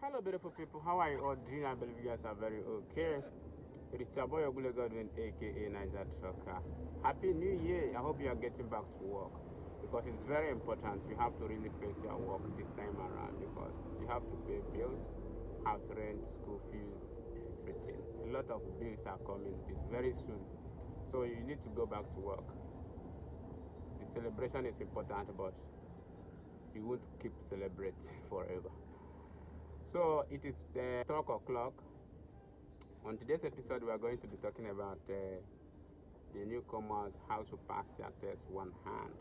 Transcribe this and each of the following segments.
Hello, beautiful people. How are you all doing? I believe you guys are very okay. It is your boy Ogbule Godwin, aka Niger Trucker. Happy New Year! I hope you are getting back to work because it's very important. You have to really face your work this time around because you have to pay bills, house rent, school fees, everything. A lot of bills are coming very soon, so you need to go back to work. The celebration is important, but you won't keep celebrating forever. So it is 12 o'clock. On today's episode, we are going to be talking about the newcomers, how to pass their test one hand.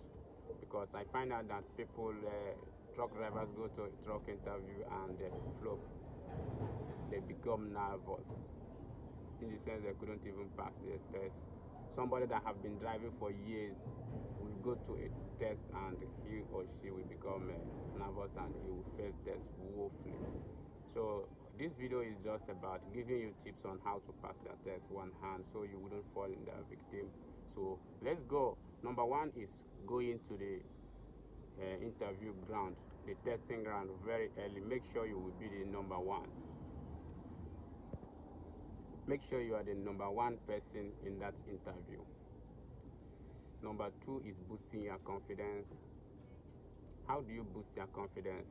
Because I find out that people, truck drivers go to a truck interview and they flop. They become nervous. In the sense they couldn't even pass their test. Somebody that have been driving for years will go to a test and he or she will become nervous and he will fail test woefully. So this video is just about giving you tips on how to pass your test one hand so you wouldn't fall in the victim. So let's go. Number one is going to the interview ground, the testing ground very early. Make sure you will be the number one. Make sure you are the number one person in that interview. Number two is boosting your confidence. How do you boost your confidence?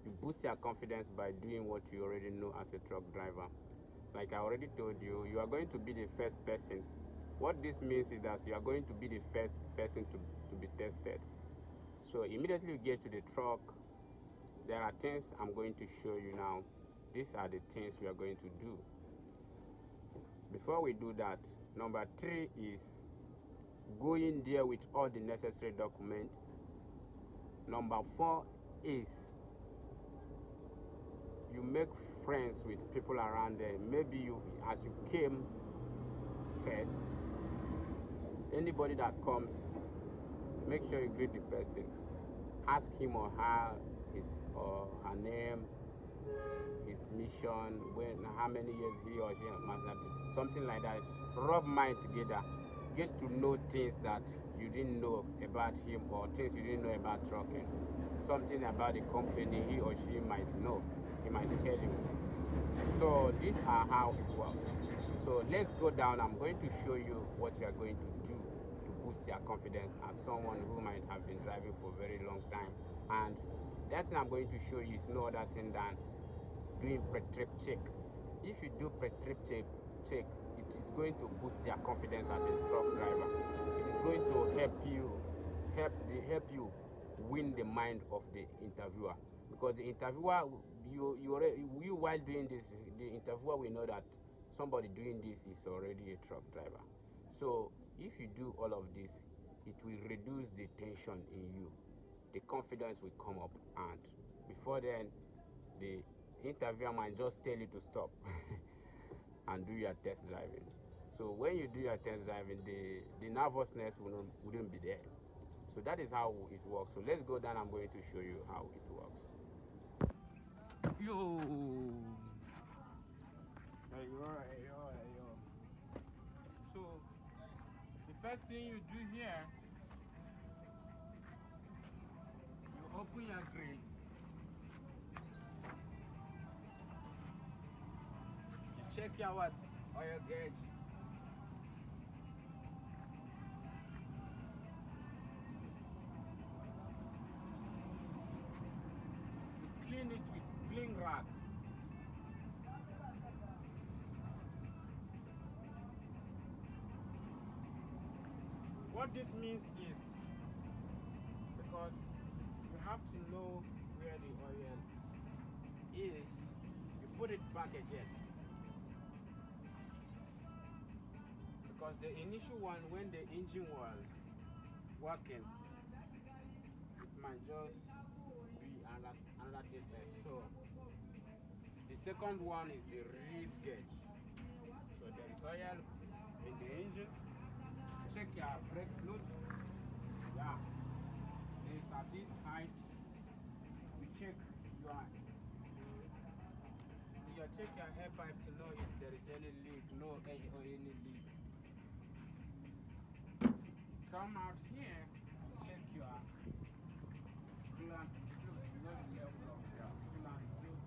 You boost your confidence by doing what you already know as a truck driver. Like I already told you, you are going to be the first person. What this means is that you are going to be the first person to be tested. So immediately you get to the truck, there are things I'm going to show you now. These are the things you are going to do. Before we do that, number three is going there with all the necessary documents. Number four is you make friends with people around there. Maybe you, as you came first, anybody that comes, make sure you greet the person. Ask him or her his or her name, his mission, when, how many years he or she must have been, something like that. Rub mind together. Get to know things that you didn't know about him or things you didn't know about trucking. Something about the company he or she might know. He might tell you. So these are how it works. So let's go down. I'm going to show you what you are going to do to boost your confidence as someone who might have been driving for a very long time. And that thing I'm going to show you is no other thing than doing pre-trip check. If you do pre-trip check, it is going to boost your confidence as a truck driver. It is going to help you win the mind of the interviewer, because the interviewer, you while doing this, the interviewer will know that somebody doing this is already a truck driver. So if you do all of this, it will reduce the tension in you. The confidence will come up, and before then, the interviewer might just tell you to stop and do your test driving. So when you do your test driving, the nervousness wouldn't be there. So that is how it works. So let's go down. I'm going to show you how it works. Yo. Yo. So the first thing you do here, you open your grill. You check your what? Oil gauge. You clean it with clean rag. What this means is, because you have to know where the oil is, you put it back again. Because the initial one, when the engine was working, it might just be another thing there. So the second one is the real gauge. So there is oil in the engine. Check your brake fluid. Yeah, it is at this height. You check check your air pipes to know if there is any leak, no air or any leak. Come out here, check your coolant fluid, level of your coolant fluid.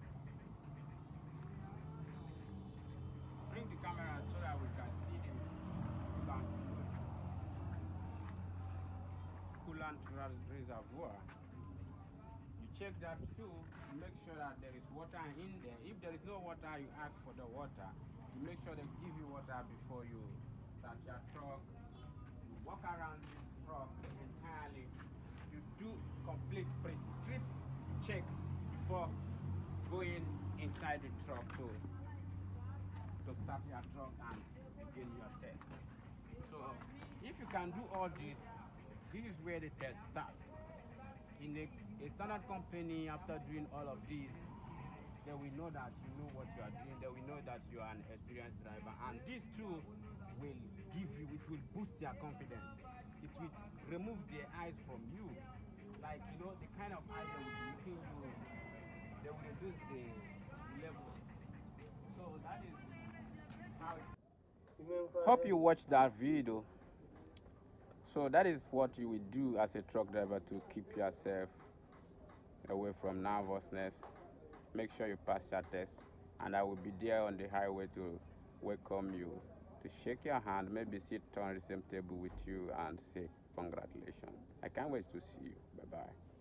reservoir. You check that too to make sure that there is water in there. If there is no water, you ask for the water. You make sure they give you water before you start your truck. You walk around the truck entirely. You do complete pre-trip check before going inside the truck to start your truck and begin your test. So if you can do all this, this is where the test starts. In a standard company, after doing all of these, they will know that you know what you are doing. They will know that you are an experienced driver, and these two will give you, it will boost your confidence. It will remove the eyes from you, like the kind of eyes they will be looking you. They will reduce the level. So that is how it. Hope you watched that video. So that is what you will do as a truck driver to keep yourself away from nervousness. Make sure you pass your test, and I will be there on the highway to welcome you, to shake your hand, maybe sit on the same table with you and say congratulations. I can't wait to see you. Bye-bye.